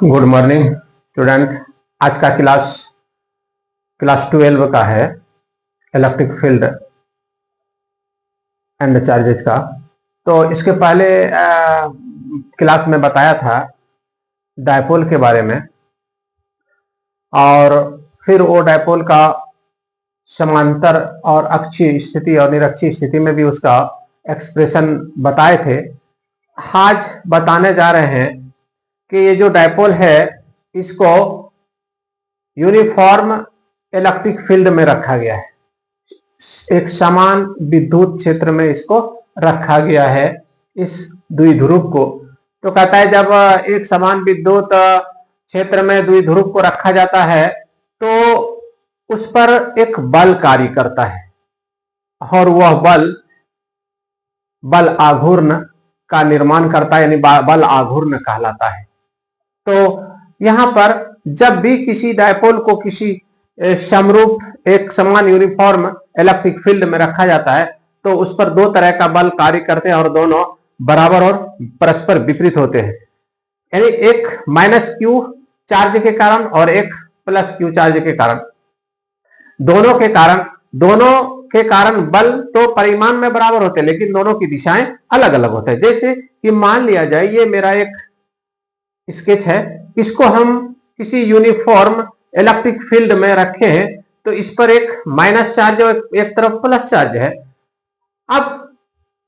Good morning student. आज का class 12 का है, इलेक्ट्रिक फील्ड एंड चार्जेज का। तो इसके पहले क्लास में बताया था डायपोल के बारे में, और फिर वो डायपोल का समांतर और अक्षीय स्थिति और निरक्षीय स्थिति में भी उसका एक्सप्रेशन बताए थे। आज बताने जा रहे हैं कि ये जो डायपोल है इसको यूनिफॉर्म इलेक्ट्रिक फील्ड में रखा गया है, एक समान विद्युत क्षेत्र में इसको रखा गया है, इस द्विध्रुव को। तो कहता है जब एक समान विद्युत क्षेत्र में द्विध्रुव को रखा जाता है तो उस पर एक बल कार्य करता है, और वह बल आघूर्ण का निर्माण करता है, यानी बल आघूर्ण कहलाता है। तो यहां पर जब भी किसी डायपोल को किसी समरूप एक समान यूनिफॉर्म इलेक्ट्रिक फील्ड में रखा जाता है तो उस पर दो तरह का बल कार्य करते हैं और दोनों बराबर और परस्पर विपरीत होते हैं। यानी एक माइनस क्यू चार्ज के कारण और एक प्लस क्यू चार्ज के कारण, दोनों के कारण बल तो परिमाण में बराबर होते हैं लेकिन दोनों की दिशाएं अलग अलग होते हैं। जैसे कि मान लिया जाए ये मेरा एक स्केच है, इसको हम किसी यूनिफॉर्म इलेक्ट्रिक फील्ड में रखे हैं तो इस पर एक माइनस चार्ज और एक तरफ प्लस चार्ज है। अब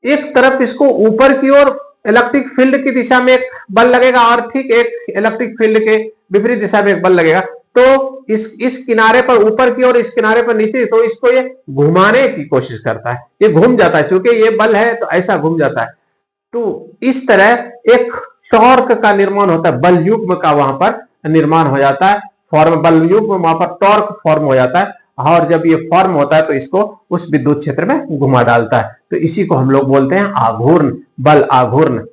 एक तरफ इसको ऊपर की ओर इलेक्ट्रिक फील्ड की दिशा में एक बल लगेगा और ठीक एक इलेक्ट्रिक फील्ड के विपरीत दिशा में एक बल लगेगा। तो इस किनारे पर ऊपर की ओर, इस किनारे पर नीचे, तो इसको ये घुमाने की कोशिश करता है, ये घूम जाता है, क्योंकि ये बल है तो ऐसा घूम जाता है। तो इस तरह एक टॉर्क का निर्माण होता है, बल युग्म का वहां पर निर्माण हो जाता है, फॉर्म बल युग्म, वहां पर टॉर्क फॉर्म हो जाता है। और जब ये फॉर्म होता है तो इसको उस विद्युत क्षेत्र में घुमा डालता है। तो इसी को हम लोग बोलते हैं आघूर्ण, बल आघूर्ण।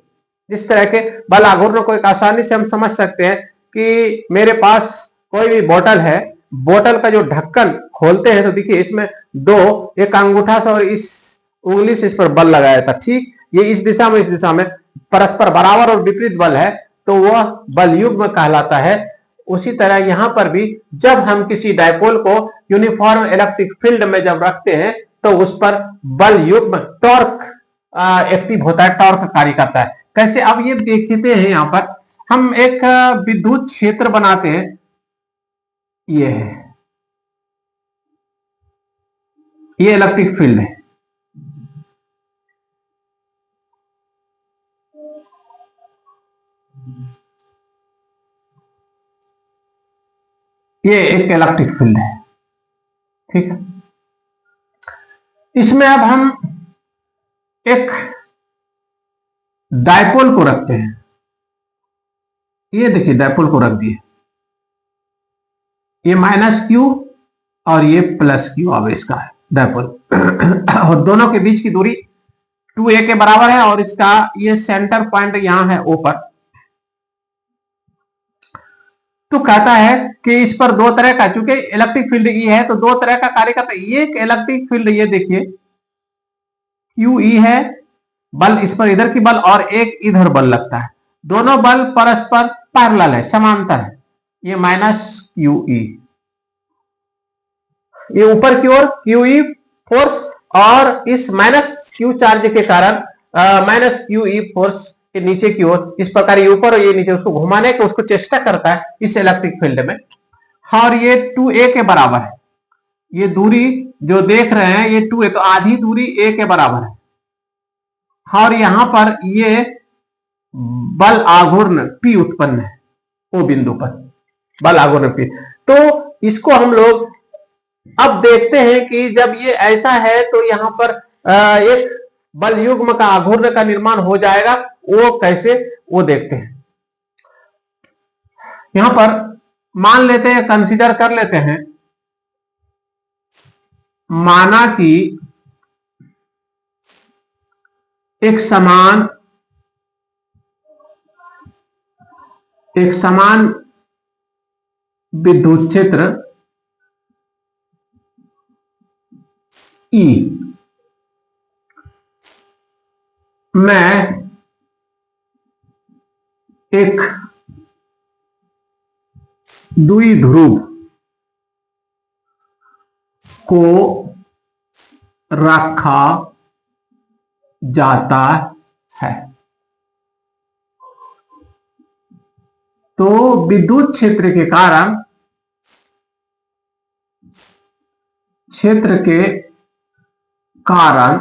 इस तरह के बल आघूर्ण को एक आसानी से हम समझ सकते हैं कि मेरे पास कोई भी बोतल है, बोतल का जो ढक्कन खोलते हैं तो देखिए इसमें दो, एक अंगूठा से और इस उंगली से इस पर बल लगाया था, ठीक ये इस दिशा में इस दिशा में परस्पर बराबर और विपरीत बल है तो वह बल युग्म कहलाता है। उसी तरह यहां पर भी जब हम किसी डायपोल को यूनिफॉर्म इलेक्ट्रिक फील्ड में जब रखते हैं तो उस पर बल युग्म टॉर्क एक्टिव होता है, टॉर्क कार्य करता है। कैसे, अब ये देखते हैं, यहां पर हम एक विद्युत क्षेत्र बनाते हैं, ये है, ये इलेक्ट्रिक फील्ड है, ये एक इलेक्ट्रिक फील्ड है, ठीक है। इसमें अब हम एक डायपोल को रखते हैं, ये देखिए डायपोल को रख दिए, ये माइनस क्यू और ये प्लस क्यू अब इसका है डायपोल और दोनों के बीच की दूरी 2a के बराबर है और इसका ये सेंटर पॉइंट यहां है ऊपर। तो कहता है कि इस पर दो तरह का, चूंकि इलेक्ट्रिक फील्ड ई है तो दो तरह का कार्य करता है। एक इलेक्ट्रिक फील्ड ये देखिए क्यू ई है, बल इस पर इधर की बल और एक इधर बल लगता है, दोनों बल परस्पर पैरेलल है, समांतर है। ये माइनस क्यू ई, ये ऊपर की ओर क्यू ई फोर्स और इस माइनस क्यू चार्ज के कारण माइनस क्यू ई फोर्स के नीचे की ओर इस प्रकार ये ऊपर और ये नीचे, उसको घुमाने की उसको चेष्टा करता है इस इलेक्ट्रिक फील्ड में। और ये 2a के बराबर है, ये दूरी जो देख रहे हैं ये 2a, तो आधी दूरी a के बराबर है। और यहां पर ये बल आघूर्ण P उत्पन्न है, वो बिंदु पर बल आघूर्ण P। तो इसको हम लोग अब देखते हैं कि जब ये ऐसा है तो यहां पर एक बल युग्म का आघूर्ण का निर्माण हो जाएगा, वो कैसे, वो देखते हैं। यहां पर मान लेते हैं, कंसीडर कर लेते हैं, माना कि एक समान विद्युत क्षेत्र E में एक द्विध्रुव को रखा जाता है। तो विद्युत क्षेत्र के कारण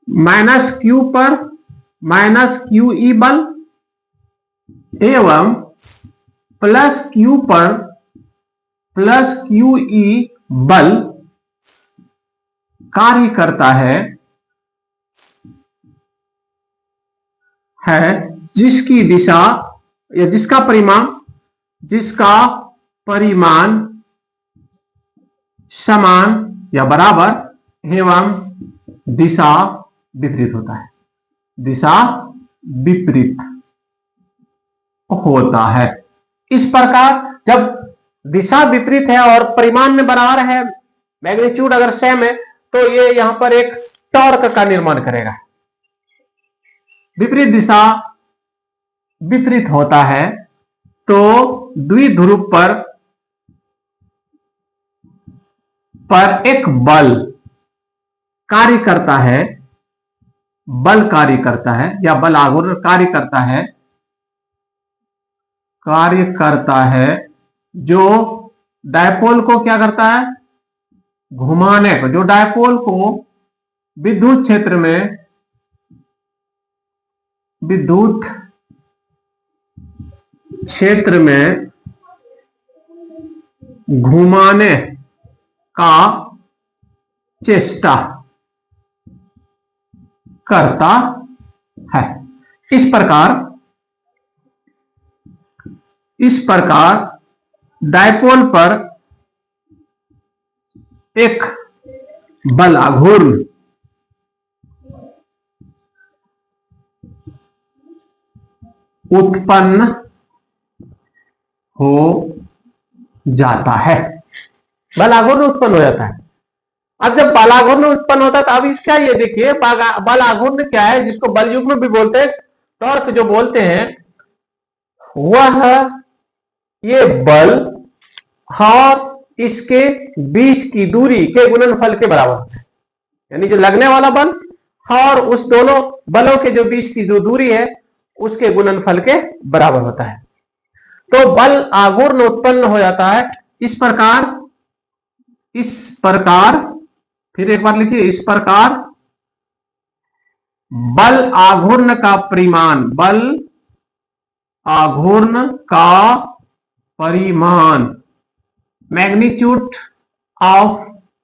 माइनस क्यू पर माइनस क्यू ई बल एवं प्लस क्यू पर प्लस क्यू ई बल कार्य करता है जिसकी दिशा या जिसका परिमाण समान या बराबर एवं दिशा विपरीत होता है। दिशा विपरीत होता है। इस प्रकार जब दिशा विपरीत है और परिमाण में बराबर है, मैग्नीट्यूड अगर सेम है, तो ये यहां पर एक टॉर्क का निर्माण करेगा। विपरीत दिशा विपरीत होता है तो द्विध्रुव पर एक बल कार्य करता है या बल आघूर्ण कार्य करता है जो डायपोल को क्या करता है, घुमाने को, जो डायपोल को विद्युत क्षेत्र में घुमाने का चेष्टा करता है। इस प्रकार डायपोल पर एक बल आघूर्ण उत्पन्न हो जाता है। बल आघूर्ण उत्पन्न हो जाता है। अब जब बल आघूर्ण उत्पन्न होता है तो अब इसका ये देखिए, बल आघूर्ण क्या है, जिसको बल युग्म भी बोलते हैं, टॉर्क जो बोलते हैं, वह ये बल और इसके बीच की दूरी के गुणनफल के बराबर है। यानी जो लगने वाला बल और उस दोनों बलों के जो बीच की जो दूरी है उसके गुणनफल के बराबर होता है। तो बल आघूर्ण उत्पन्न हो जाता है। इस प्रकार फिर एक बार लिखिए, इस प्रकार बल आघूर्ण का परिमाण मैग्नीट्यूड ऑफ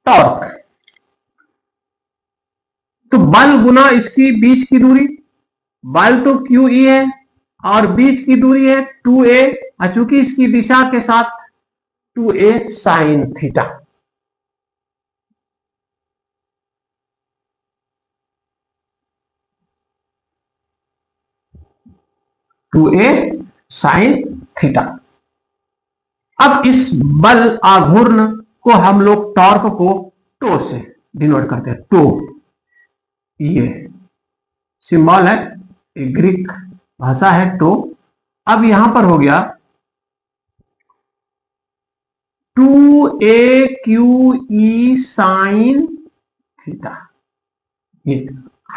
टॉर्क, तो बल गुना इसकी बीच की दूरी, बल तो क्यू ई है और बीच की दूरी है 2a, चूंकि इसकी दिशा के साथ 2a साइन थीटा। अब इस बल आघूर्ण को हम लोग टॉर्क को टो से डिनोट करते हैं। टो ये सिंबल है, ग्रीक भाषा है टो। अब यहां पर हो गया 2aqe साइन थीटा।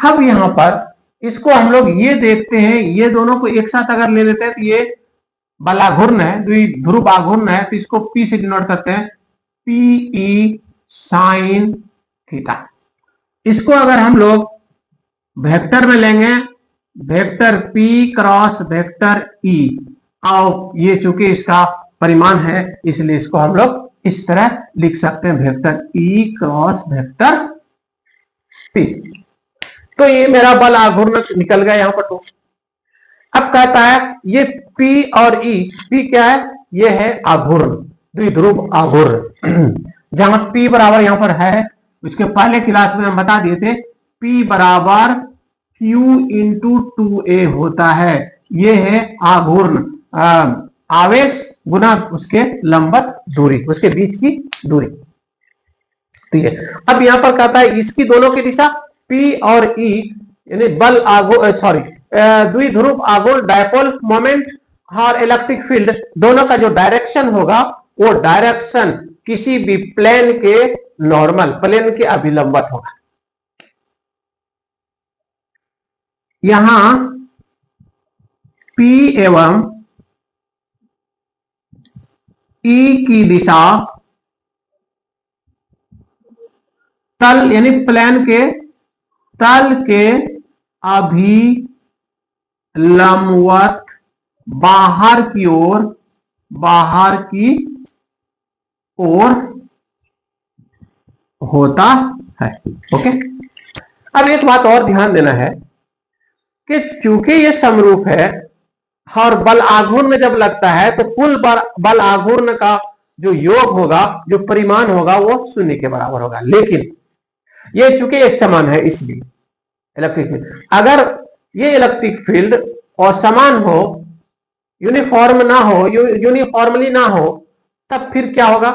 अब यहां पर इसको हम लोग ये देखते हैं, ये दोनों को एक साथ अगर ले लेते हैं तो ये बल आघूर्ण है, द्विध्रुव आघूर्ण है, तो इसको P से डिनोट करते हैं, PE साइन थीटा। इसको अगर हम लोग वेक्टर में लेंगे, vector P cross vector E, और ये चूंकि इसका परिमाण है इसलिए इसको हम लोग इस तरह लिख सकते हैं, vector E cross vector P। तो ये मेरा बल आघूर्ण निकल गया यहां पर। तो अब कहता है ये P और E, P क्या है, ये है आघूर्ण, द्विध्रुव आघूर्ण। जहां P बराबर यहां पर है, उसके पहले क्लास में हम बता दिए थे P बराबर Q इंटू 2a होता है। ये है आघूर्ण, आवेश गुना उसके लंबवत दूरी, उसके बीच की दूरी। ठीक है। अब यहां पर कहता है इसकी दोनों की दिशा P और E, यानी बल द्विध्रुव आघूर्ण डायपोल मोमेंट और इलेक्ट्रिक फील्ड दोनों का जो डायरेक्शन होगा वो डायरेक्शन किसी भी प्लेन के नॉर्मल प्लेन के अभिलंबत होगा। यहां P एवं E की दिशा तल यानी प्लेन के तल के अभिलंबवत बाहर की ओर होता है। ओके, अब एक बात और ध्यान देना है कि चूंकि ये समरूप है और बल आघूर्ण में जब लगता है तो कुल बल आघूर्ण का जो योग होगा, जो परिमाण होगा, वो 0 के बराबर होगा। लेकिन ये चूंकि एक समान है, इसलिए इलेक्ट्रिक फील्ड, अगर ये इलेक्ट्रिक फील्ड और समान हो, यूनिफॉर्म ना हो, यूनिफॉर्मली ना हो, तब फिर क्या होगा?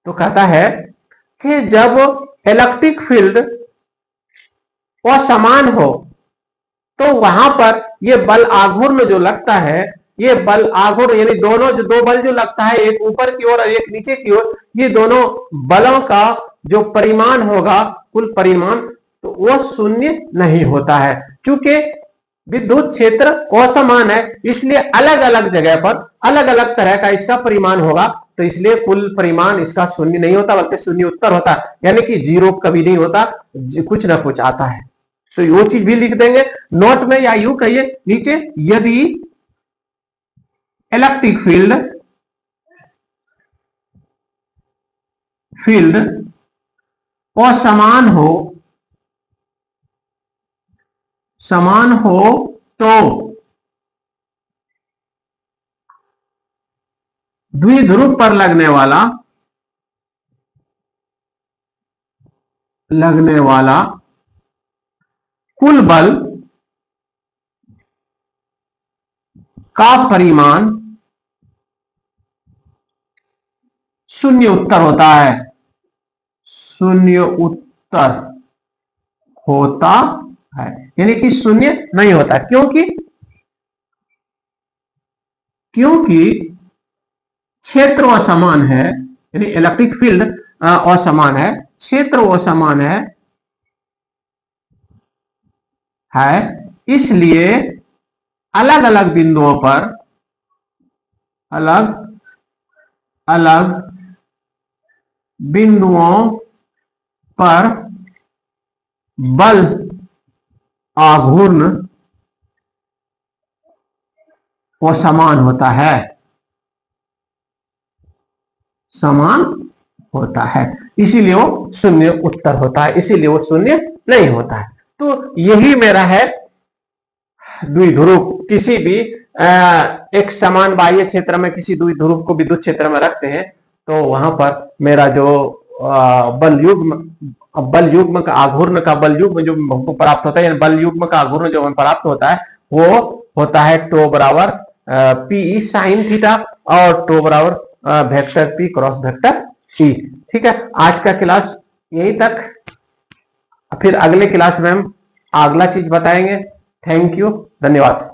तो कहता है कि जब इलेक्ट्रिक फील्ड असमान हो तो वहां पर ये बल आघूर्ण जो लगता है, ये बल आघूर्ण यानी दोनों जो दो बल जो लगता है, एक ऊपर की ओर और एक नीचे की ओर, ये दोनों बलों का जो परिमाण होगा, कुल परिमाण, तो वो 0 नहीं होता है। क्योंकि विद्युत क्षेत्र असमान है, इसलिए अलग अलग जगह पर अलग अलग तरह का इसका परिमाण होगा, तो इसलिए कुल परिमाण इसका 0 नहीं होता, बल्कि 0 उत्तर होता है, यानी कि 0 कभी नहीं होता, कुछ ना कुछ आता है। तो वो चीज भी लिख देंगे नोट में, या यूं कहिए नीचे, यदि इलेक्ट्रिक फील्ड असमान हो तो द्विध्रुव पर लगने वाला कुल बल का परिमाण 0 उत्तर होता है। 0 उत्तर होता है, यानी कि 0 नहीं होता। क्योंकि क्षेत्र असमान है, यानी इलेक्ट्रिक फील्ड असमान है, क्षेत्र असमान है, इसलिए अलग अलग बिंदुओं पर बल आघूर्ण असमान होता है, समान होता है, इसीलिए वो 0 उत्तर होता है, इसीलिए वो 0 नहीं होता है। तो यही मेरा है द्विध्रुव। किसी भी एक समान बाह्य क्षेत्र में किसी द्विध्रुव को विद्युत क्षेत्र में रखते हैं, तो वहां पर मेरा जो बल युग्म का आघूर्ण का बल युग्म जो हमको प्राप्त होता है, बल युग्म का आघूर्ण जो हमें प्राप्त होता है, वो होता है टो बराबर पी साइन थीटा और टो बराबर vector P cross vector E. ठीक है, आज का क्लास यहीं तक, फिर अगले क्लास में हम अगला चीज बताएंगे। थैंक यू, धन्यवाद।